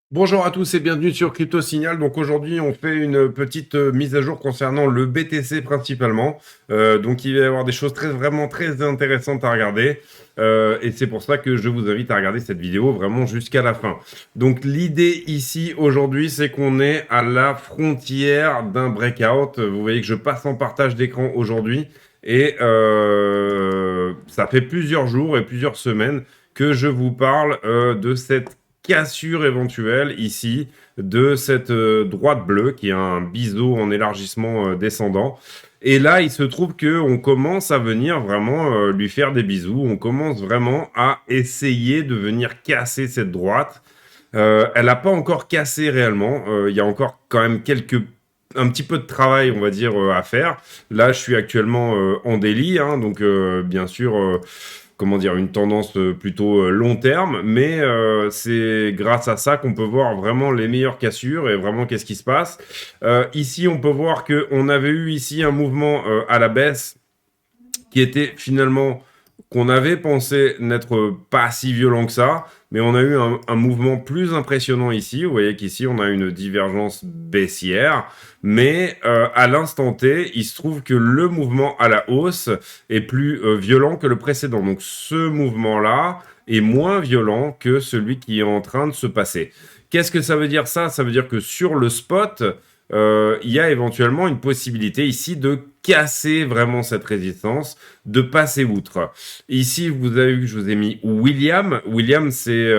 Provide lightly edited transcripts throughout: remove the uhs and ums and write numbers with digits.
Bonjour à tous et bienvenue sur Crypto Signal. Donc aujourd'hui, on fait une petite mise à jour concernant le BTC principalement. Donc il va y avoir des choses vraiment très intéressantes à regarder. Et c'est pour ça que je vous invite à regarder cette vidéo vraiment jusqu'à la fin. Donc l'idée ici aujourd'hui, c'est qu'on est à la frontière d'un breakout. Vous voyez que je passe en partage d'écran aujourd'hui. Et ça fait plusieurs jours et plusieurs semaines que je vous parle de cette cassure éventuelle ici de cette droite bleue qui a un biseau en élargissement descendant. Et là, il se trouve que on commence à venir vraiment lui faire des bisous. On commence vraiment à essayer de venir casser cette droite. Elle n'a pas encore cassé réellement. Il y a encore quand même un petit peu de travail, on va dire, à faire. Là, je suis actuellement en daily, hein, donc bien sûr, comment dire, une tendance plutôt long terme, mais c'est grâce à ça qu'on peut voir vraiment les meilleures cassures et vraiment qu'est-ce qui se passe. Ici, on peut voir qu'on avait eu ici un mouvement à la baisse qui était finalement qu'on avait pensé n'être pas si violent que ça, mais on a eu un mouvement plus impressionnant ici. Vous voyez qu'ici, on a une divergence baissière, mais à l'instant T, il se trouve que le mouvement à la hausse est plus violent que le précédent. Donc ce mouvement-là est moins violent que celui qui est en train de se passer. Qu'est-ce que ça veut dire ça? Ça veut dire que sur le spot, il y a éventuellement une possibilité ici de casser vraiment cette résistance, de passer outre. Ici, vous avez vu que je vous ai mis William. William, c'est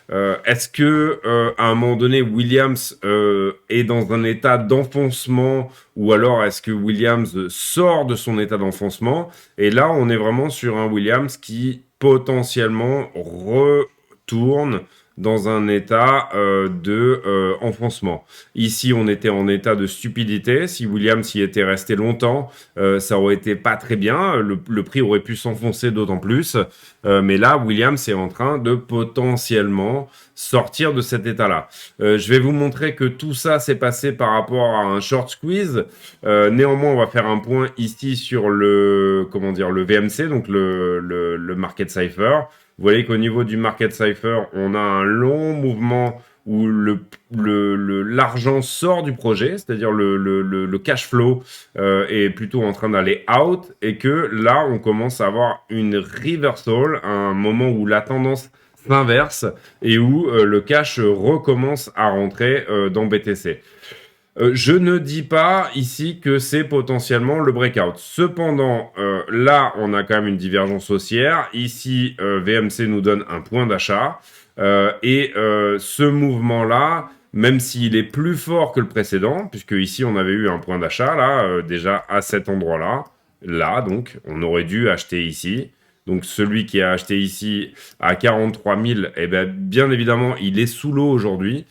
est-ce que à un moment donné, Williams est dans un état d'enfoncement ou alors est-ce que Williams sort de son état d'enfoncement? Et là, on est vraiment sur un Williams qui potentiellement retourne dans un état de enfoncement. Ici, on était en état de stupidité. Si Williams y était resté longtemps, ça aurait été pas très bien. Le prix aurait pu s'enfoncer d'autant plus. Mais là, Williams est en train de potentiellement sortir de cet état-là. Je vais vous montrer que tout ça s'est passé par rapport à un short squeeze. Néanmoins, on va faire un point ici sur le, comment dire, le VMC, donc le Market Cipher. Vous voyez qu'au niveau du Market Cipher, on a un long mouvement où l'argent sort du projet, c'est-à-dire le cash flow est plutôt en train d'aller out, et que là, on commence à avoir une reversal, un moment où la tendance s'inverse et où le cash recommence à rentrer dans BTC. Je ne dis pas ici que c'est potentiellement le breakout. Cependant, là, on a quand même une divergence haussière. Ici, VMC nous donne un point d'achat. Et ce mouvement-là, même s'il est plus fort que le précédent, puisque ici, on avait eu un point d'achat, là, déjà à cet endroit-là. Là, donc, on aurait dû acheter ici. Donc, celui qui a acheté ici à 43 000, eh ben, bien évidemment, il est sous l'eau aujourd'hui.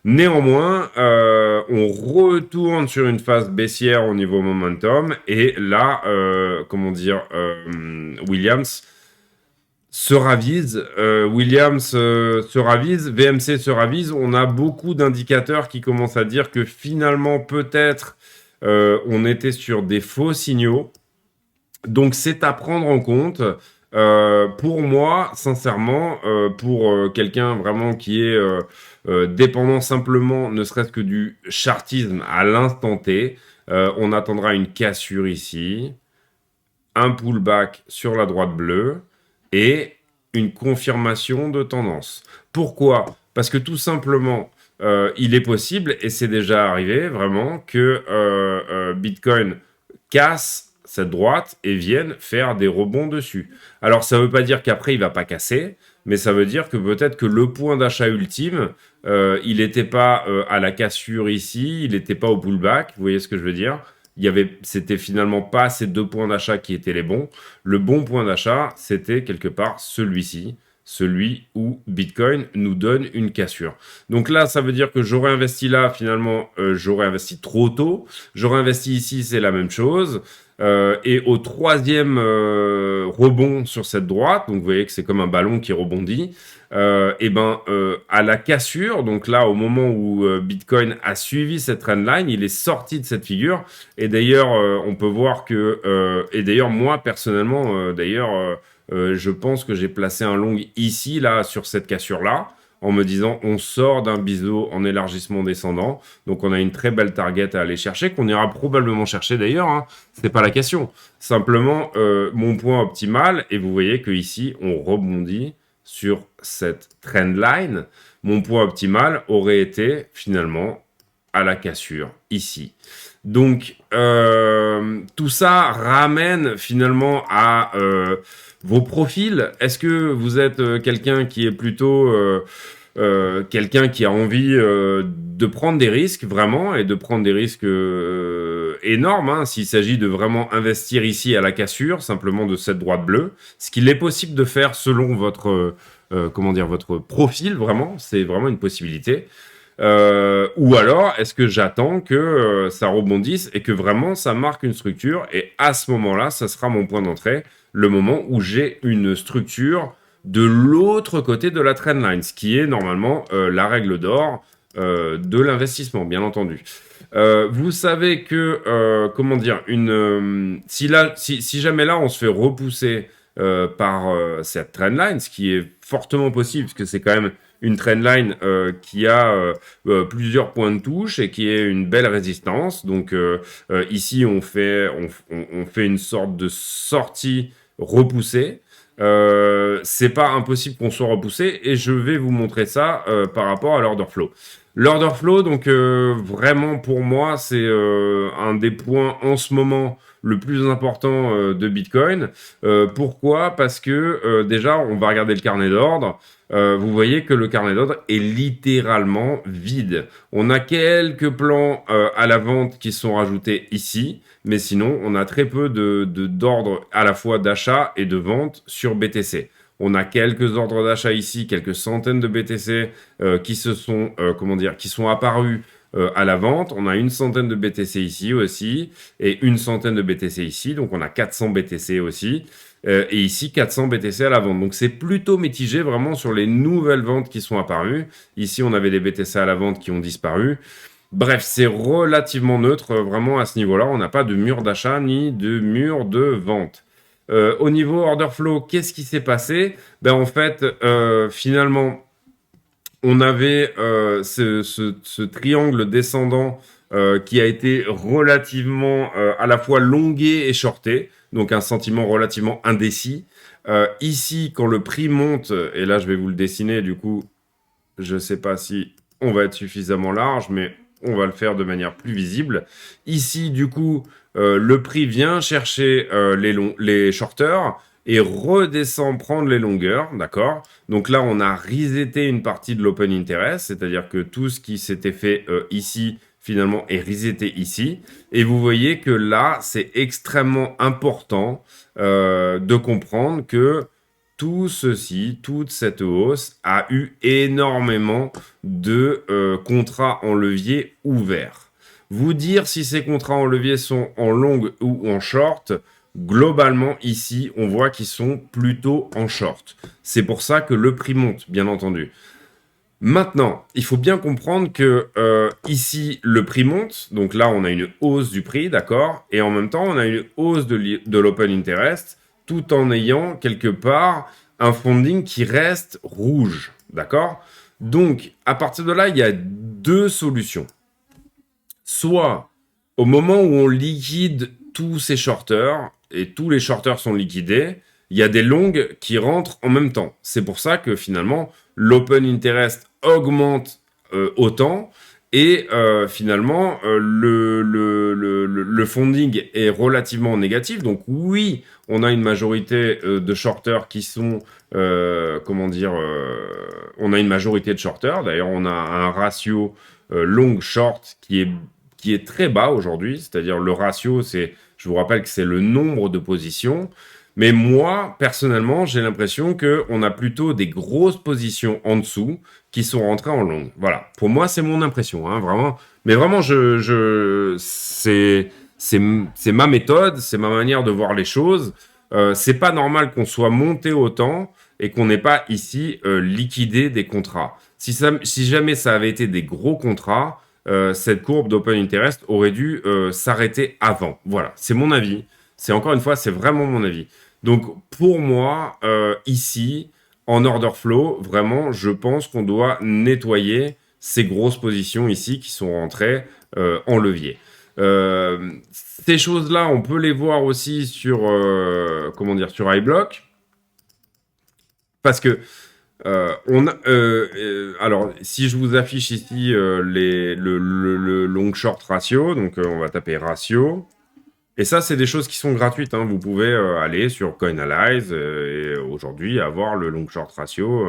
Néanmoins, on retourne sur une phase baissière au niveau momentum et là, comment dire, Williams se ravise, se ravise, VMC se ravise. On a beaucoup d'indicateurs qui commencent à dire que finalement, peut-être, on était sur des faux signaux. Donc, c'est à prendre en compte. Pour moi, sincèrement, pour quelqu'un vraiment qui est dépendant simplement, ne serait-ce que du chartisme à l'instant T, on attendra une cassure ici, un pullback sur la droite bleue et une confirmation de tendance. Pourquoi? Parce que tout simplement, il est possible, et c'est déjà arrivé vraiment, que Bitcoin casse cette droite et viennent faire des rebonds dessus. Alors, ça ne veut pas dire qu'après, il ne va pas casser, mais ça veut dire que peut-être que le point d'achat ultime, il n'était pas à la cassure ici, il n'était pas au pullback, vous voyez ce que je veux dire? C'était finalement pas ces deux points d'achat qui étaient les bons. Le bon point d'achat, c'était quelque part celui-ci, celui où Bitcoin nous donne une cassure. Donc là, ça veut dire que j'aurais investi là, finalement, j'aurais investi trop tôt. J'aurais investi ici, c'est la même chose. Et au troisième rebond sur cette droite, donc vous voyez que c'est comme un ballon qui rebondit, à la cassure, donc là au moment où Bitcoin a suivi cette trendline, il est sorti de cette figure. Et d'ailleurs, on peut voir que, et d'ailleurs moi personnellement, je pense que j'ai placé un long ici, là, sur cette cassure-là, en me disant on sort d'un biseau en élargissement descendant. Donc on a une très belle target à aller chercher, qu'on ira probablement chercher d'ailleurs, hein. C'est pas la question. Simplement, mon point optimal, et vous voyez que ici on rebondit sur cette trendline. Mon point optimal aurait été finalement à la cassure ici. Donc, tout ça ramène finalement à vos profils. Est-ce que vous êtes quelqu'un qui est plutôt quelqu'un qui a envie de prendre des risques vraiment et de prendre des risques énormes, hein, s'il s'agit de vraiment investir ici à la cassure, simplement de cette droite bleue, ce qu'il est possible de faire selon votre votre profil, vraiment, c'est vraiment une possibilité. Ou alors, est-ce que j'attends que ça rebondisse et que vraiment ça marque une structure, et à ce moment-là, ça sera mon point d'entrée, le moment où j'ai une structure de l'autre côté de la trendline, ce qui est normalement la règle d'or de l'investissement, bien entendu. Vous savez que, si jamais là on se fait repousser par cette trendline, ce qui est fortement possible, parce que c'est quand même une trendline qui a plusieurs points de touche et qui est une belle résistance. Donc ici, on fait une sorte de sortie repoussée. C'est pas impossible qu'on soit repoussé, et je vais vous montrer ça par rapport à l'order flow. L'order flow, donc vraiment pour moi, c'est un des points en ce moment le plus important de Bitcoin. Pourquoi? Parce que déjà, on va regarder le carnet d'ordre. Vous voyez que le carnet d'ordre est littéralement vide. On a quelques plans à la vente qui sont rajoutés ici, mais sinon, on a très peu d'ordres à la fois d'achat et de vente sur BTC. On a quelques ordres d'achat ici, quelques centaines de BTC qui sont apparus à la vente. On a une centaine de BTC ici aussi, et une centaine de BTC ici, donc on a 400 BTC aussi. Et ici 400 BTC à la vente. Donc c'est plutôt mitigé vraiment sur les nouvelles ventes qui sont apparues. Ici on avait des BTC à la vente qui ont disparu. Bref, c'est relativement neutre vraiment à ce niveau-là. On n'a pas de mur d'achat ni de mur de vente. Au niveau order flow, qu'est-ce qui s'est passé? En fait, finalement, on avait ce triangle descendant qui a été relativement à la fois longué et shorté, donc un sentiment relativement indécis. Ici, quand le prix monte, et là je vais vous le dessiner, du coup, je ne sais pas si on va être suffisamment large, mais on va le faire de manière plus visible. Ici, du coup, le prix vient chercher les shorters et redescend prendre les longueurs, d'accord? Donc là, on a reseté une partie de l'open interest, c'est-à-dire que tout ce qui s'était fait ici, finalement, est reseté ici. Et vous voyez que là, c'est extrêmement important de comprendre que tout ceci, toute cette hausse a eu énormément de contrats en levier ouverts. Vous dire si ces contrats en levier sont en long ou en short, globalement ici, on voit qu'ils sont plutôt en short. C'est pour ça que le prix monte, bien entendu. Maintenant, il faut bien comprendre que ici, le prix monte. Donc là, on a une hausse du prix, d'accord? Et en même temps, on a une hausse de l'open interest, tout en ayant quelque part un funding qui reste rouge, d'accord? Donc, à partir de là, il y a deux solutions. Soit, au moment où on liquide tous ces shorters, et tous les shorters sont liquidés, il y a des longues qui rentrent en même temps. C'est pour ça que finalement, l'open interest augmente autant, et finalement, le funding est relativement négatif. Donc oui, on a une majorité de shorters qui sont, on a une majorité de shorters. D'ailleurs, on a un ratio long-short qui est très bas aujourd'hui. C'est-à-dire le ratio, je vous rappelle que c'est le nombre de positions. Mais moi, personnellement, j'ai l'impression qu'on a plutôt des grosses positions en dessous qui sont rentrées en longue. Voilà. Pour moi, c'est mon impression, hein, vraiment. Mais vraiment, c'est ma méthode, c'est ma manière de voir les choses. C'est pas normal qu'on soit monté autant et qu'on n'ait pas ici liquidé des contrats. Si jamais ça avait été des gros contrats, cette courbe d'open interest aurait dû s'arrêter avant. Voilà, c'est mon avis. C'est encore une fois, c'est vraiment mon avis. Donc pour moi, ici, en order flow, vraiment, je pense qu'on doit nettoyer ces grosses positions ici qui sont rentrées en levier. Ces choses-là, on peut les voir aussi sur, comment dire, sur iBlock, parce que alors, si je vous affiche ici le long short ratio, donc on va taper ratio. Et ça, c'est des choses qui sont gratuites, hein. Vous pouvez aller sur CoinAlyze et aujourd'hui avoir le long short ratio.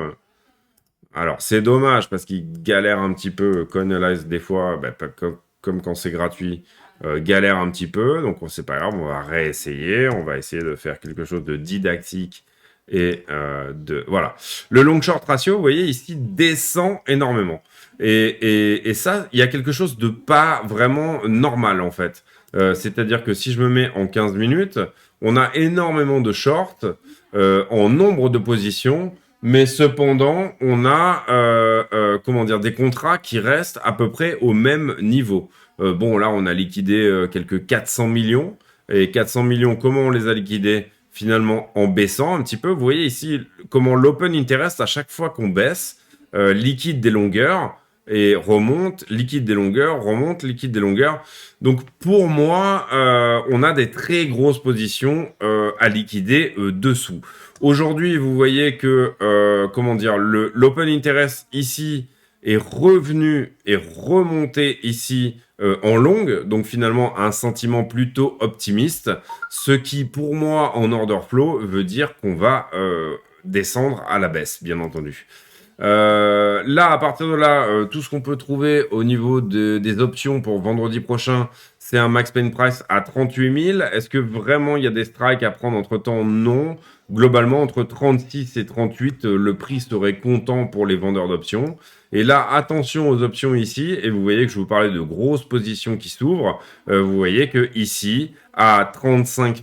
Alors, c'est dommage parce qu'il galère un petit peu. CoinAlyze, des fois, bah, comme quand c'est gratuit, galère un petit peu. Donc, c'est pas grave, on va réessayer. On va essayer de faire quelque chose de didactique et voilà. Le long short ratio, vous voyez ici, descend énormément. Et ça, il y a quelque chose de pas vraiment normal en fait. C'est-à-dire que si je me mets en 15 minutes, on a énormément de shorts en nombre de positions, mais cependant, on a comment dire, des contrats qui restent à peu près au même niveau. Bon, là, on a liquidé quelques 400 millions. Et 400 millions, comment on les a liquidés? Finalement, en baissant un petit peu. Vous voyez ici comment l'open interest, à chaque fois qu'on baisse, liquide des longueurs et remonte, liquide des longueurs, remonte, liquide des longueurs. Donc pour moi, on a des très grosses positions à liquider dessous. Aujourd'hui, vous voyez que, comment dire, l'open interest ici est revenu et remonté ici en longue, donc finalement un sentiment plutôt optimiste, ce qui pour moi en order flow veut dire qu'on va descendre à la baisse, bien entendu. Là, à partir de là, tout ce qu'on peut trouver au niveau des options pour vendredi prochain, c'est un max pain price à 38 000. Est-ce que vraiment il y a des strikes à prendre entre-temps? Non. Globalement, entre 36 et 38, le prix serait content pour les vendeurs d'options. Et là, attention aux options ici. Et vous voyez que je vous parlais de grosses positions qui s'ouvrent. Vous voyez que ici, à 37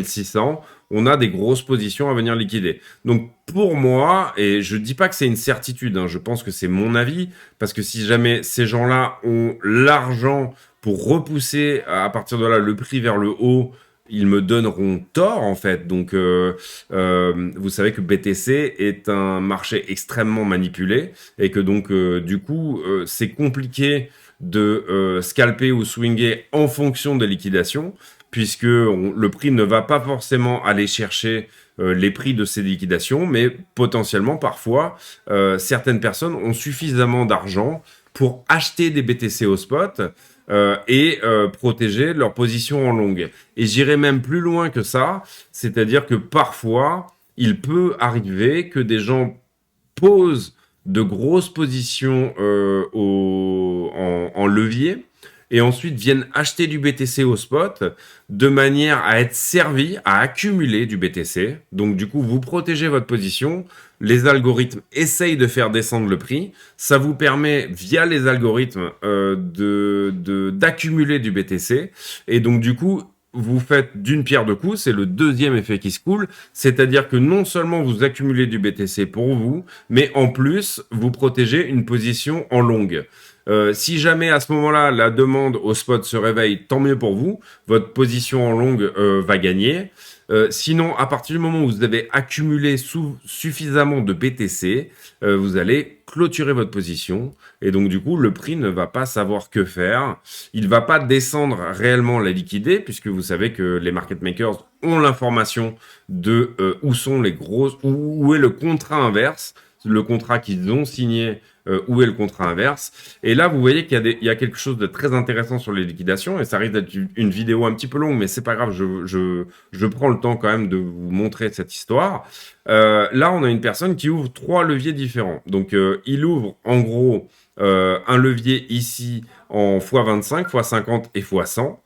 600, on a des grosses positions à venir liquider. Donc pour moi, et je dis pas que c'est une certitude, hein, je pense que c'est mon avis, parce que si jamais ces gens-là ont l'argent pour repousser à partir de là le prix vers le haut, ils me donneront tort en fait. Donc vous savez que BTC est un marché extrêmement manipulé et que donc du coup c'est compliqué de scalper ou swinger en fonction des liquidations, puisque le prix ne va pas forcément aller chercher les prix de ces liquidations, mais potentiellement parfois certaines personnes ont suffisamment d'argent pour acheter des BTC au spot et protéger leur position en longue. Et j'irai même plus loin que ça, c'est-à-dire que parfois il peut arriver que des gens posent de grosses positions en levier et ensuite viennent acheter du BTC au spot de manière à être servis, à accumuler du BTC. Donc du coup, vous protégez votre position, les algorithmes essayent de faire descendre le prix, ça vous permet via les algorithmes d'accumuler du BTC et donc du coup, vous faites d'une pierre deux coups, c'est le deuxième effet qui se coule, c'est-à-dire que non seulement vous accumulez du BTC pour vous, mais en plus, vous protégez une position en longue. Si jamais à ce moment-là, la demande au spot se réveille, tant mieux pour vous, votre position en longue va gagner. Sinon, à partir du moment où vous avez accumulé suffisamment de BTC, vous allez clôturer votre position et donc du coup le prix ne va pas savoir que faire. Il va pas descendre réellement la liquidité puisque vous savez que les market makers ont l'information de où sont les grosses, où est le contrat inverse, le contrat qu'ils ont signé. Où est le contrat inverse. Et là, vous voyez qu'il y a quelque chose de très intéressant sur les liquidations, et ça risque d'être une vidéo un petit peu longue, mais c'est pas grave, je prends le temps quand même de vous montrer cette histoire. Là, on a une personne qui ouvre 3 leviers différents. Donc, il ouvre en gros un levier ici en x25, x50 et x100.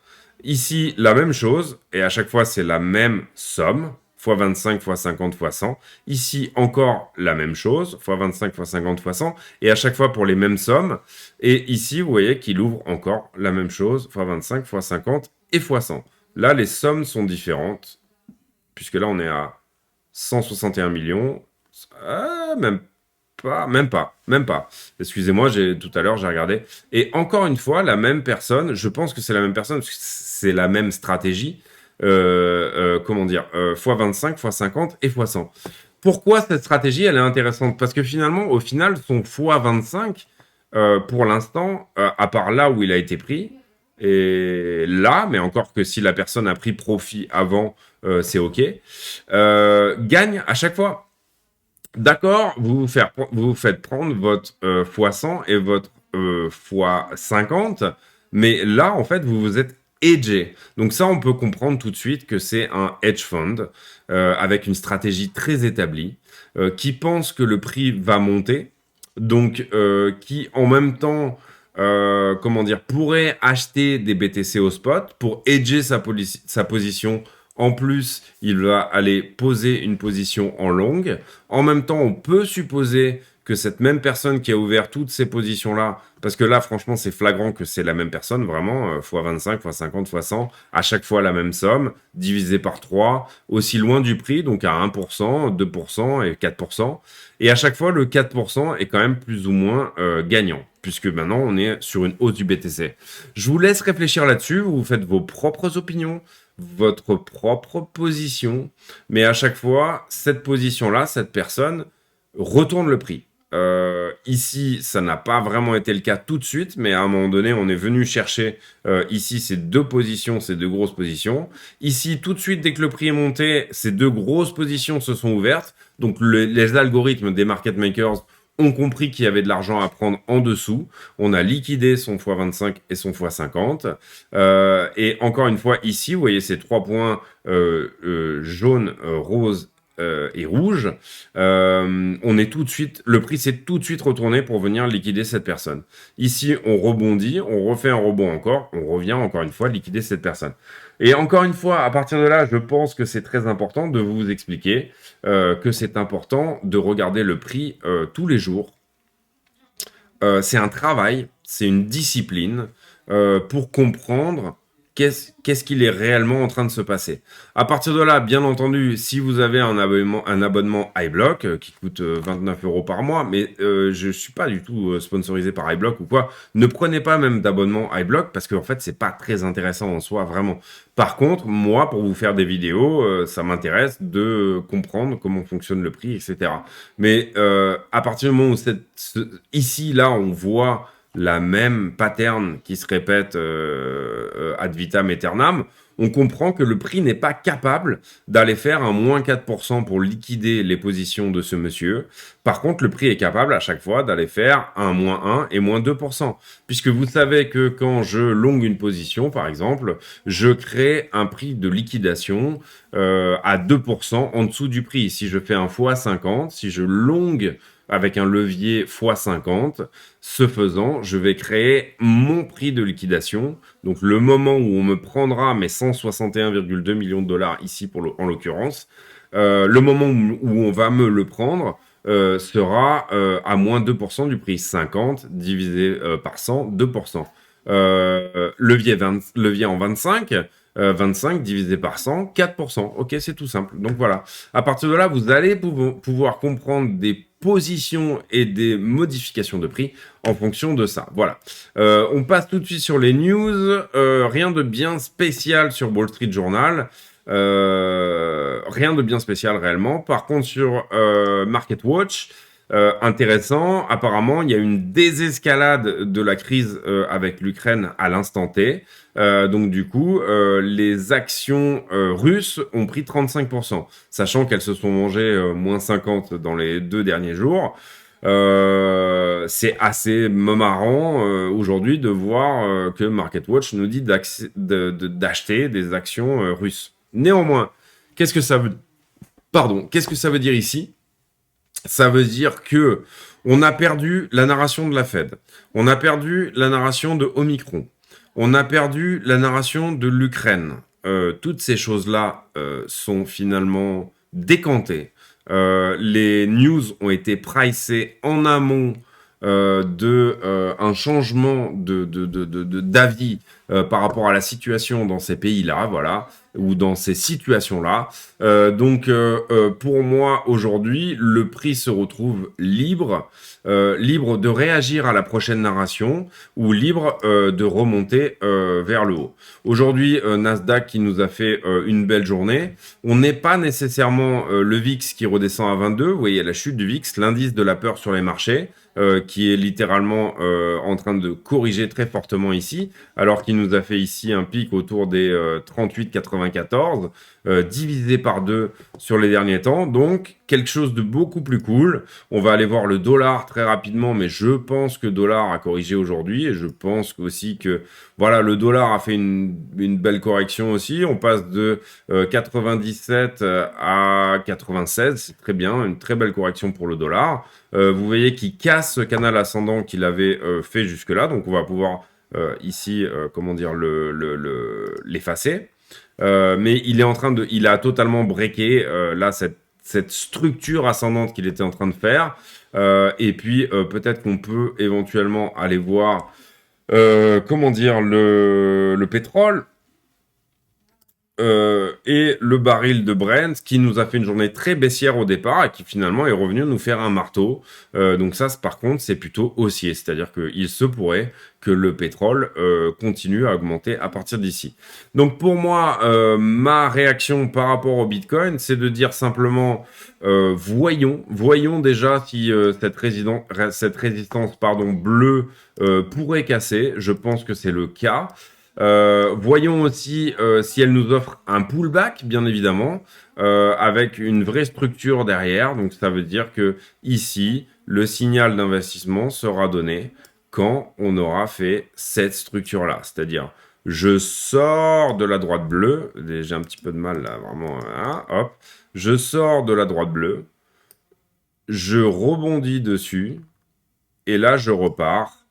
Ici, la même chose, et à chaque fois, c'est la même somme, fois 25, fois 50, fois 100. Ici, encore la même chose, fois 25, fois 50, fois 100, et à chaque fois pour les mêmes sommes. Et ici, vous voyez qu'il ouvre encore la même chose, fois 25, fois 50 et fois 100. Là, les sommes sont différentes, puisque là, on est à 161 millions. Même pas. Excusez-moi, tout à l'heure, j'ai regardé. Et encore une fois, la même personne, je pense que c'est la même personne, parce que c'est la même stratégie, comment dire, fois 25, fois 50 et fois 100. Pourquoi cette stratégie, elle est intéressante? Parce que finalement, au final, son fois 25, pour l'instant, à part là où il a été pris, et là, mais encore que si la personne a pris profit avant, c'est OK, gagne à chaque fois. D'accord, vous faites prendre votre x100 et votre x50, mais là, en fait, vous vous êtes hedgé. Donc ça, on peut comprendre tout de suite que c'est un hedge fund avec une stratégie très établie qui pense que le prix va monter, donc qui en même temps, comment dire, pourrait acheter des BTC au spot pour hedger sa position. En plus, il va aller poser une position en longue. En même temps, on peut supposer que cette même personne qui a ouvert toutes ces positions-là, parce que là, franchement, c'est flagrant que c'est la même personne, vraiment, fois 25, fois 50, fois 100, à chaque fois la même somme, divisé par 3, aussi loin du prix, donc à 1%, 2% et 4%. Et à chaque fois, le 4% est quand même plus ou moins gagnant, puisque maintenant, on est sur une hausse du BTC. Je vous laisse réfléchir là-dessus, vous faites vos propres opinions, votre propre position, mais à chaque fois, cette position-là, cette personne retourne le prix. Ici, ça n'a pas vraiment été le cas tout de suite, mais à un moment donné, on est venu chercher ici ces deux positions, ces deux grosses positions. Ici, tout de suite, dès que le prix est monté, ces deux grosses positions se sont ouvertes. Donc, les algorithmes des market makers ont compris qu'il y avait de l'argent à prendre en dessous. On a liquidé son x25 et son x50. Et encore une fois, ici, vous voyez ces trois points jaune, rose et rouge. On est tout de suite, le prix s'est tout de suite retourné pour venir liquider cette personne. Ici, on rebondit, on refait un rebond encore, on revient encore une fois liquider cette personne. Et encore une fois, à partir de là, je pense que c'est très important de vous expliquer que c'est important de regarder le prix tous les jours. C'est un travail, c'est une discipline pour comprendre qu'est-ce qu'il est réellement en train de se passer. À partir de là, bien entendu, si vous avez un abonnement iBlock qui coûte 29 € par mois, mais je suis pas du tout sponsorisé par iBlock ou quoi, ne prenez pas même d'abonnement iBlock parce qu'en fait, c'est pas très intéressant en soi, vraiment. Par contre, moi, pour vous faire des vidéos, ça m'intéresse de comprendre comment fonctionne le prix, etc. Mais à partir du moment où ici, là, on voit la même pattern qui se répète ad vitam aeternam, on comprend que le prix n'est pas capable d'aller faire un moins 4% pour liquider les positions de ce monsieur. Par contre, le prix est capable à chaque fois d'aller faire un moins 1 et moins 2%. Puisque vous savez que quand je longue une position, par exemple, je crée un prix de liquidation à 2% en dessous du prix. Si je fais un x50, si je longue avec un levier x50. Ce faisant, je vais créer mon prix de liquidation. Donc, le moment où on me prendra mes 161,2 millions de dollars ici, en l'occurrence, le moment où on va me le prendre sera à moins 2% du prix. 50 divisé par 100, 2%. Levier en 25, 25 divisé par 100, 4%. Ok, c'est tout simple. Donc voilà. À partir de là, vous allez pouvoir comprendre des positions et des modifications de prix en fonction de ça. Voilà. On passe tout de suite sur les news. Rien de bien spécial sur Wall Street Journal. Rien de bien spécial réellement. Par contre, sur Market Watch, intéressant, apparemment, il y a une désescalade de la crise avec l'Ukraine à l'instant T. Donc du coup, les actions russes ont pris 35%, sachant qu'elles se sont mangées moins 50 dans les 2 derniers jours. C'est assez marrant aujourd'hui de voir que MarketWatch nous dit d'acheter des actions russes. Néanmoins, qu'est-ce que ça veut dire ici? Ça veut dire que on a perdu la narration de la Fed. On a perdu la narration de Omicron. On a perdu la narration de l'Ukraine. Toutes ces choses-là sont finalement décantées. Les news ont été pricées en amont un changement d'avis par rapport à la situation dans ces pays-là, voilà, ou dans ces situations-là. Pour moi, aujourd'hui, le prix se retrouve libre, libre de réagir à la prochaine narration ou libre de remonter vers le haut. Aujourd'hui, Nasdaq qui nous a fait une belle journée. On n'est pas nécessairement le VIX qui redescend à 22. Vous voyez la chute du VIX, l'indice de la peur sur les marchés. Qui est littéralement en train de corriger très fortement ici, alors qu'il nous a fait ici un pic autour des 38,94, divisé par 2 sur les derniers temps. Donc, quelque chose de beaucoup plus cool. On va aller voir le dollar très rapidement, mais je pense que le dollar a corrigé aujourd'hui, et je pense aussi que voilà, le dollar a fait une belle correction aussi. On passe de 97 à 96, c'est très bien, une très belle correction pour le dollar. Vous voyez qu'il casse ce canal ascendant qu'il avait fait jusque-là, donc on va pouvoir ici, comment dire, l'effacer. Mais il a totalement breaké là cette structure ascendante qu'il était en train de faire. Et puis peut-être qu'on peut éventuellement aller voir, comment dire, le pétrole. Et le baril de Brent qui nous a fait une journée très baissière au départ et qui finalement est revenu nous faire un marteau. Donc ça, par contre, c'est plutôt haussier. C'est-à-dire qu'il se pourrait que le pétrole continue à augmenter à partir d'ici. Donc pour moi, ma réaction par rapport au Bitcoin, c'est de dire simplement, voyons déjà si cette résistance bleue pourrait casser. Je pense que c'est le cas. Voyons aussi si elle nous offre un pullback, bien évidemment, avec une vraie structure derrière. Donc ça veut dire que ici, le signal d'investissement sera donné quand on aura fait cette structure-là. C'est-à-dire, je sors de la droite bleue. J'ai un petit peu de mal là, vraiment. Hein, hop. Je sors de la droite bleue. Je rebondis dessus. Et là, je repars.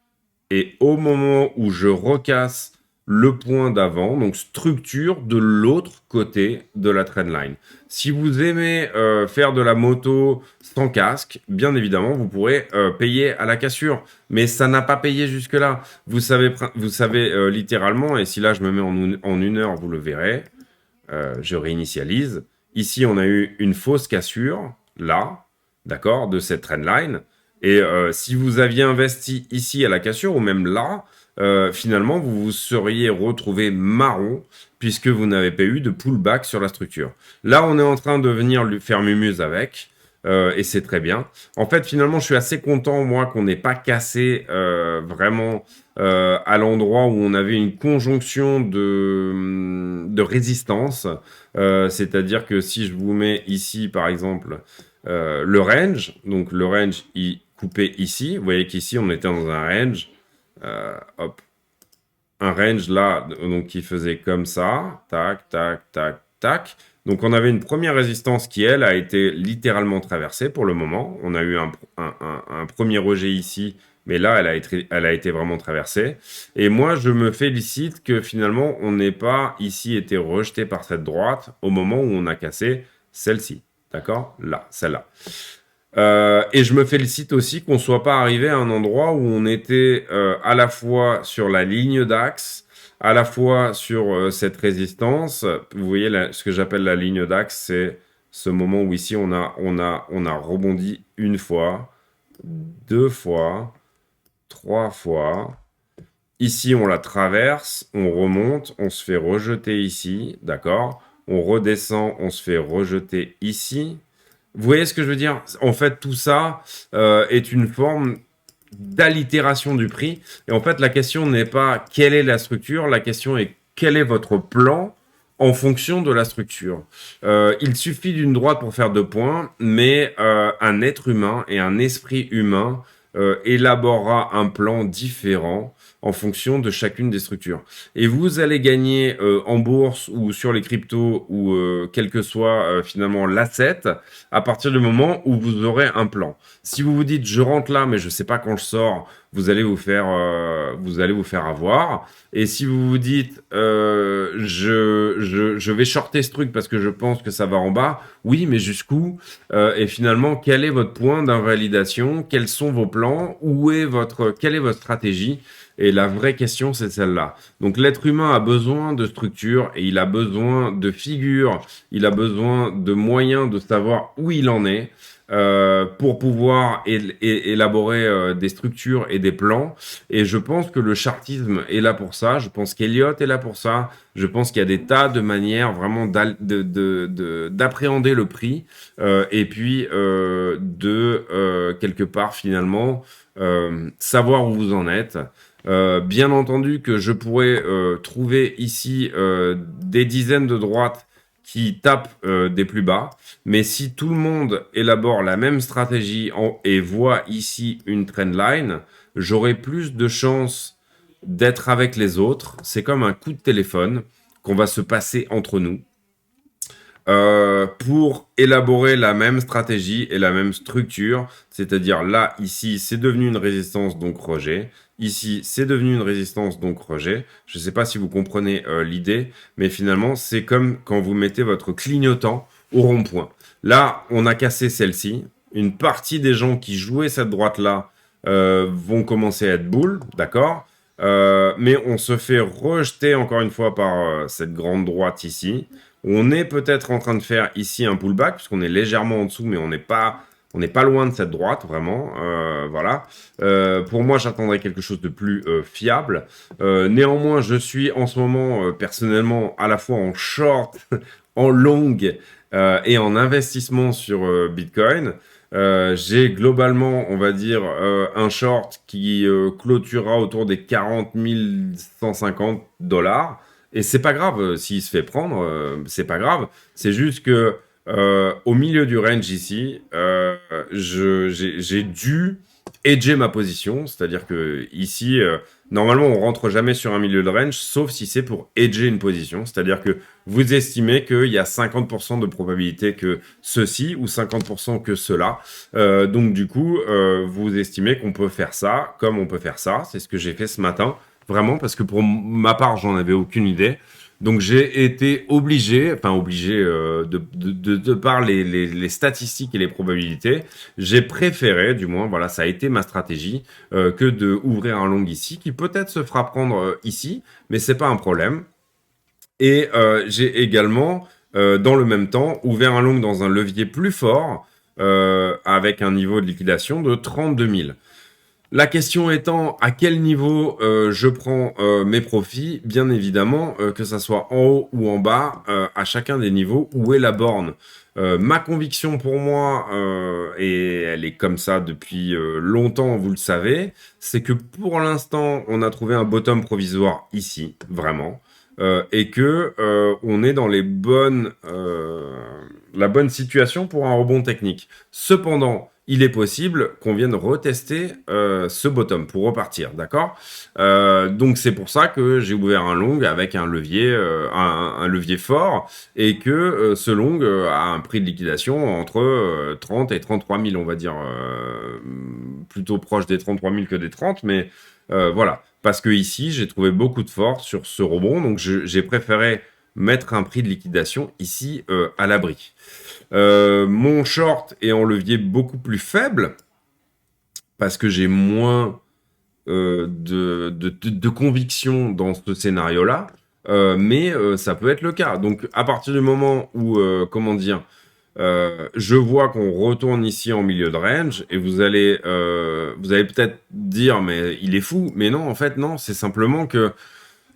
Et au moment où je recasse le point d'avant, donc structure de l'autre côté de la trendline. Si vous aimez faire de la moto sans casque, bien évidemment, vous pourrez payer à la cassure. Mais ça n'a pas payé jusque-là. Vous savez littéralement, et si là je me mets en une heure, vous le verrez, je réinitialise. Ici, on a eu une fausse cassure, là, d'accord, de cette trendline. Et si vous aviez investi ici à la cassure, ou même là, finalement, vous vous seriez retrouvé marron, puisque vous n'avez pas eu de pullback sur la structure. Là, on est en train de venir lui faire mumuse avec, et c'est très bien. En fait, finalement, je suis assez content, moi, qu'on n'ait pas cassé vraiment à l'endroit où on avait une conjonction de résistance. C'est-à-dire que si je vous mets ici, par exemple, le range, donc le range, il coupé ici. Vous voyez qu'ici, on était dans un range. Hop. Un range là, donc qui faisait comme ça. Tac, tac, tac, tac. Donc, on avait une première résistance qui, elle, a été littéralement traversée pour le moment. On a eu un premier rejet ici, mais là, elle a été vraiment traversée. Et moi, je me félicite que finalement, on n'ait pas ici été rejeté par cette droite au moment où on a cassé celle-ci. D'accord? Là, celle-là. Et je me félicite aussi qu'on ne soit pas arrivé à un endroit où on était à la fois sur la ligne d'axe, à la fois sur cette résistance. Vous voyez, ce que j'appelle la ligne d'axe, c'est ce moment où ici on a rebondi une fois, deux fois, trois fois. Ici, on la traverse, on remonte, on se fait rejeter ici, d'accord? On redescend, on se fait rejeter ici. Vous voyez ce que je veux dire? En fait, tout ça est une forme d'allitération du prix. Et en fait, la question n'est pas quelle est la structure, la question est quel est votre plan en fonction de la structure. Il suffit d'une droite pour faire 2 points, mais un être humain et un esprit humain élaborera un plan différent en fonction de chacune des structures. Et vous allez gagner en bourse ou sur les cryptos ou quel que soit finalement l'asset à partir du moment où vous aurez un plan. Si vous vous dites je rentre là mais je sais pas quand je sors, vous allez vous faire avoir. Et si vous vous dites, je vais shorter ce truc parce que je pense que ça va en bas, oui, mais jusqu'où? Et finalement, quel est votre point d'invalidation? Quels sont vos plans? Quelle est votre stratégie? Et la vraie question, c'est celle-là. Donc l'être humain a besoin de structure et il a besoin de figures, il a besoin de moyens de savoir où il en est pour pouvoir élaborer des structures et des plans. Et je pense que le chartisme est là pour ça, je pense qu'Eliott est là pour ça, je pense qu'il y a des tas de manières vraiment d'appréhender le prix et puis quelque part finalement savoir où vous en êtes. Bien entendu que je pourrais trouver ici des dizaines de droites qui tapent des plus bas, mais si tout le monde élabore la même stratégie et voit ici une trendline, j'aurai plus de chances d'être avec les autres. C'est comme un coup de téléphone qu'on va se passer entre nous pour élaborer la même stratégie et la même structure. C'est-à-dire là, ici, c'est devenu une résistance, donc rejet. Ici, c'est devenu une résistance, donc rejet. Je ne sais pas si vous comprenez l'idée, mais finalement, c'est comme quand vous mettez votre clignotant au rond-point. Là, on a cassé celle-ci. Une partie des gens qui jouaient cette droite-là vont commencer à être boules, d'accord? Mais on se fait rejeter encore une fois par cette grande droite ici. On est peut-être en train de faire ici un pullback, puisqu'on est légèrement en dessous, mais on n'est pas loin de cette droite, vraiment. Voilà. Pour moi, j'attendrai quelque chose de plus fiable. Néanmoins, je suis en ce moment, personnellement, à la fois en short, en long et en investissement sur Bitcoin. J'ai globalement, on va dire, un short qui clôturera autour des 40 150 $. Et c'est pas grave s'il se fait prendre, c'est pas grave. C'est juste que au milieu du range ici, j'ai dû hedger ma position, c'est-à-dire que ici, normalement, on rentre jamais sur un milieu de range, sauf si c'est pour hedger une position, c'est-à-dire que vous estimez qu'il y a 50% de probabilité que ceci ou 50% que cela. Donc du coup, vous estimez qu'on peut faire ça, comme on peut faire ça. C'est ce que j'ai fait ce matin. Vraiment, parce que pour ma part, j'en avais aucune idée. Donc j'ai été obligé, de par les statistiques et les probabilités, j'ai préféré, du moins, voilà, ça a été ma stratégie, que de ouvrir un long ici, qui peut-être se fera prendre ici, mais c'est pas un problème. Et j'ai également, dans le même temps, ouvert un long dans un levier plus fort, avec un niveau de liquidation de 32 000. La question étant à quel niveau je prends mes profits, bien évidemment, que ça soit en haut ou en bas, à chacun des niveaux, où est la borne. Ma conviction pour moi, et elle est comme ça depuis longtemps, vous le savez, c'est que pour l'instant, on a trouvé un bottom provisoire ici, vraiment, et que on est dans la bonne situation pour un rebond technique. Cependant, il est possible qu'on vienne retester ce bottom pour repartir, d'accord? Donc c'est pour ça que j'ai ouvert un long avec un levier, un levier fort et que ce long a un prix de liquidation entre 30 et 33 000, on va dire, plutôt proche des 33 000 que des 30, mais voilà. Parce que ici, j'ai trouvé beaucoup de force sur ce rebond, donc j'ai préféré mettre un prix de liquidation ici à l'abri. Mon short est en levier beaucoup plus faible parce que j'ai moins de conviction dans ce scénario-là, mais ça peut être le cas. Donc à partir du moment où, comment dire, je vois qu'on retourne ici en milieu de range et vous allez peut-être dire mais il est fou, mais non en fait non, c'est simplement que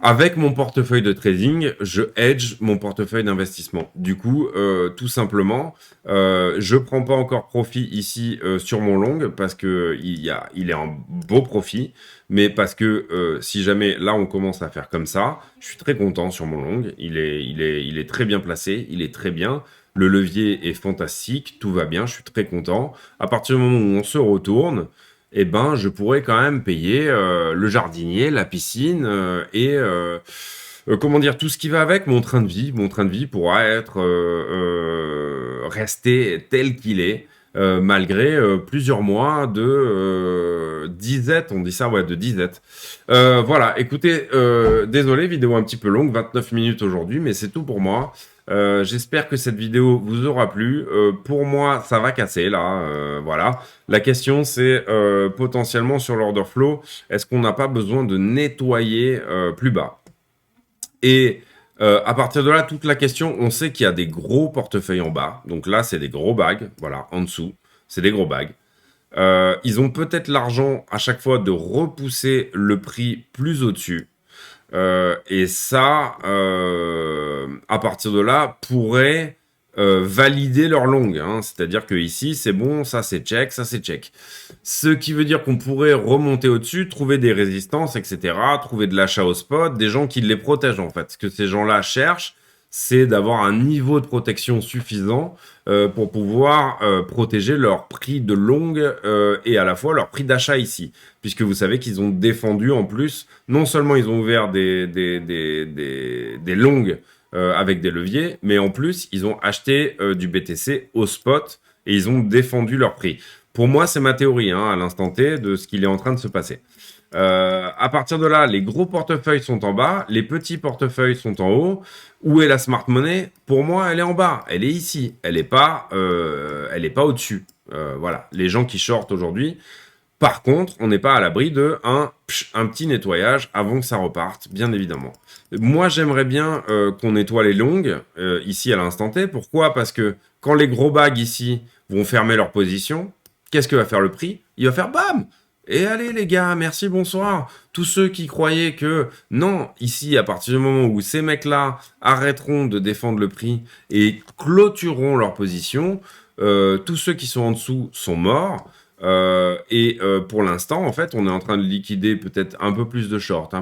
avec mon portefeuille de trading, je hedge mon portefeuille d'investissement. Du coup, tout simplement, je prends pas encore profit ici sur mon long parce que il est en beau profit, mais parce que si jamais là on commence à faire comme ça, je suis très content sur mon long. Il est très bien placé, il est très bien. Le levier est fantastique, tout va bien, je suis très content. À partir du moment où on se retourne, eh ben, je pourrais quand même payer le jardinier, la piscine et comment dire, tout ce qui va avec mon train de vie. Mon train de vie pourra être resté tel qu'il est. malgré plusieurs mois de disette, on dit ça, ouais, de disette. Voilà, écoutez, désolé, vidéo un petit peu longue, 29 minutes aujourd'hui, mais c'est tout pour moi. J'espère que cette vidéo vous aura plu. Pour moi, ça va casser là. Voilà. La question, c'est potentiellement sur l'order flow, est-ce qu'on n'a pas besoin de nettoyer plus bas? Et à partir de là, toute la question, on sait qu'il y a des gros portefeuilles en bas. Donc là, c'est des gros bags. Voilà, en dessous, c'est des gros bags. Ils ont peut-être l'argent à chaque fois de repousser le prix plus au-dessus. Et ça, à partir de là, pourrait valider leur longue. Hein. C'est-à-dire que ici, c'est bon, ça c'est check, ça c'est check. Ce qui veut dire qu'on pourrait remonter au-dessus, trouver des résistances, etc., trouver de l'achat au spot, des gens qui les protègent en fait. Ce que ces gens-là cherchent, c'est d'avoir un niveau de protection suffisant pour pouvoir protéger leur prix de longue et à la fois leur prix d'achat ici. Puisque vous savez qu'ils ont défendu en plus, non seulement ils ont ouvert des longues avec des leviers, mais en plus ils ont acheté du BTC au spot et ils ont défendu leur prix. Pour moi, c'est ma théorie hein, à l'instant T de ce qu'il est en train de se passer. À partir de là, les gros portefeuilles sont en bas, les petits portefeuilles sont en haut. Où est la smart money? Pour moi, elle est en bas, elle est ici, elle n'est pas au-dessus. Voilà, les gens qui shortent aujourd'hui. Par contre, on n'est pas à l'abri de un petit nettoyage avant que ça reparte, bien évidemment. Moi, j'aimerais bien qu'on nettoie les longues ici à l'instant T. Pourquoi? Parce que quand les gros bags ici vont fermer leur position, qu'est-ce que va faire le prix? Il va faire bam! Et allez les gars, merci, bonsoir. Tous ceux qui croyaient que non, ici, à partir du moment où ces mecs-là arrêteront de défendre le prix et clôtureront leur position, tous ceux qui sont en dessous sont morts. Pour l'instant, en fait, on est en train de liquider peut-être un peu plus de short,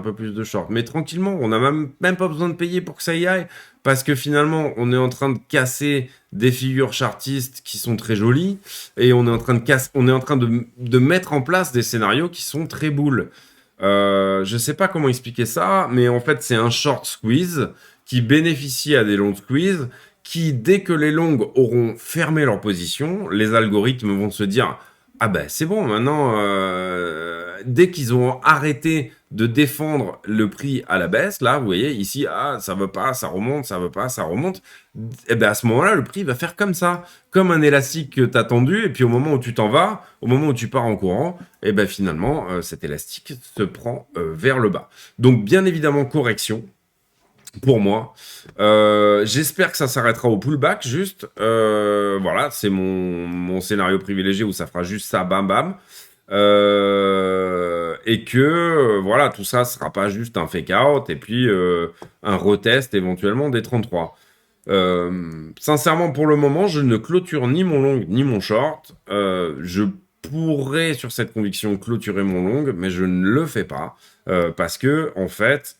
mais tranquillement, on n'a même pas besoin de payer pour que ça y aille, parce que finalement, on est en train de casser des figures chartistes qui sont très jolies, et on est en train de mettre en place des scénarios qui sont très boules. Je sais pas comment expliquer ça, mais en fait, c'est un short squeeze qui bénéficie à des long squeeze, qui, dès que les longues auront fermé leur position, les algorithmes vont se dire ah ben c'est bon, maintenant, dès qu'ils ont arrêté de défendre le prix à la baisse, là, vous voyez, ici, ah, ça veut pas, ça remonte, ça veut pas, ça remonte, et ben à ce moment-là, le prix va faire comme ça, comme un élastique que tu as tendu, et puis au moment où tu t'en vas, au moment où tu pars en courant, et ben finalement, cet élastique se prend vers le bas. Donc, bien évidemment, correction. Pour moi, j'espère que ça s'arrêtera au pullback juste. Voilà, c'est mon scénario privilégié où ça fera juste ça, bam bam. Et que voilà, tout ça sera pas juste un fake out et puis un retest éventuellement des 33. Sincèrement, pour le moment, je ne clôture ni mon long ni mon short. Je pourrais sur cette conviction clôturer mon long, mais je ne le fais pas parce que en fait,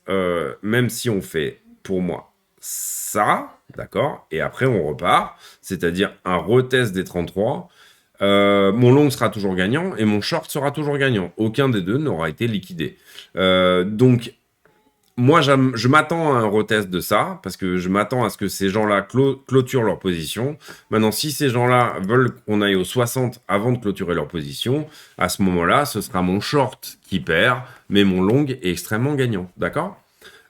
même si on fait pour moi ça, d'accord, et après on repart, c'est-à-dire un retest des 33, mon long sera toujours gagnant et mon short sera toujours gagnant. Aucun des deux n'aura été liquidé. Donc, moi, je m'attends à un retest de ça, parce que je m'attends à ce que ces gens-là clôturent leur position. Maintenant, si ces gens-là veulent qu'on aille aux 60 avant de clôturer leur position, à ce moment-là, ce sera mon short qui perd, mais mon long est extrêmement gagnant, d'accord?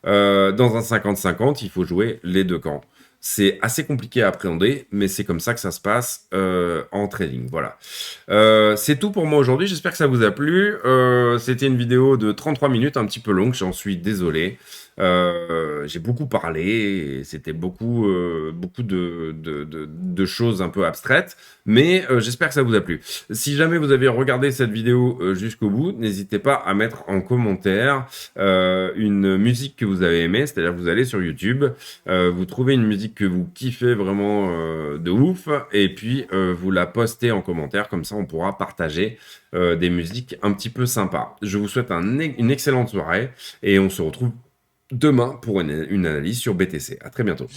Dans un 50-50, il faut jouer les deux camps. C'est assez compliqué à appréhender, mais c'est comme ça que ça se passe en trading. Voilà. C'est tout pour moi aujourd'hui. J'espère que ça vous a plu. C'était une vidéo de 33 minutes, un petit peu longue. J'en suis désolé. J'ai beaucoup parlé. Et c'était beaucoup de choses un peu abstraites. Mais j'espère que ça vous a plu. Si jamais vous avez regardé cette vidéo jusqu'au bout, n'hésitez pas à mettre en commentaire une musique que vous avez aimée. C'est-à-dire que vous allez sur YouTube, vous trouvez une musique que vous kiffez vraiment de ouf, et puis vous la postez en commentaire, comme ça on pourra partager des musiques un petit peu sympas. Je vous souhaite une excellente soirée, et on se retrouve demain pour une analyse sur BTC. À très bientôt.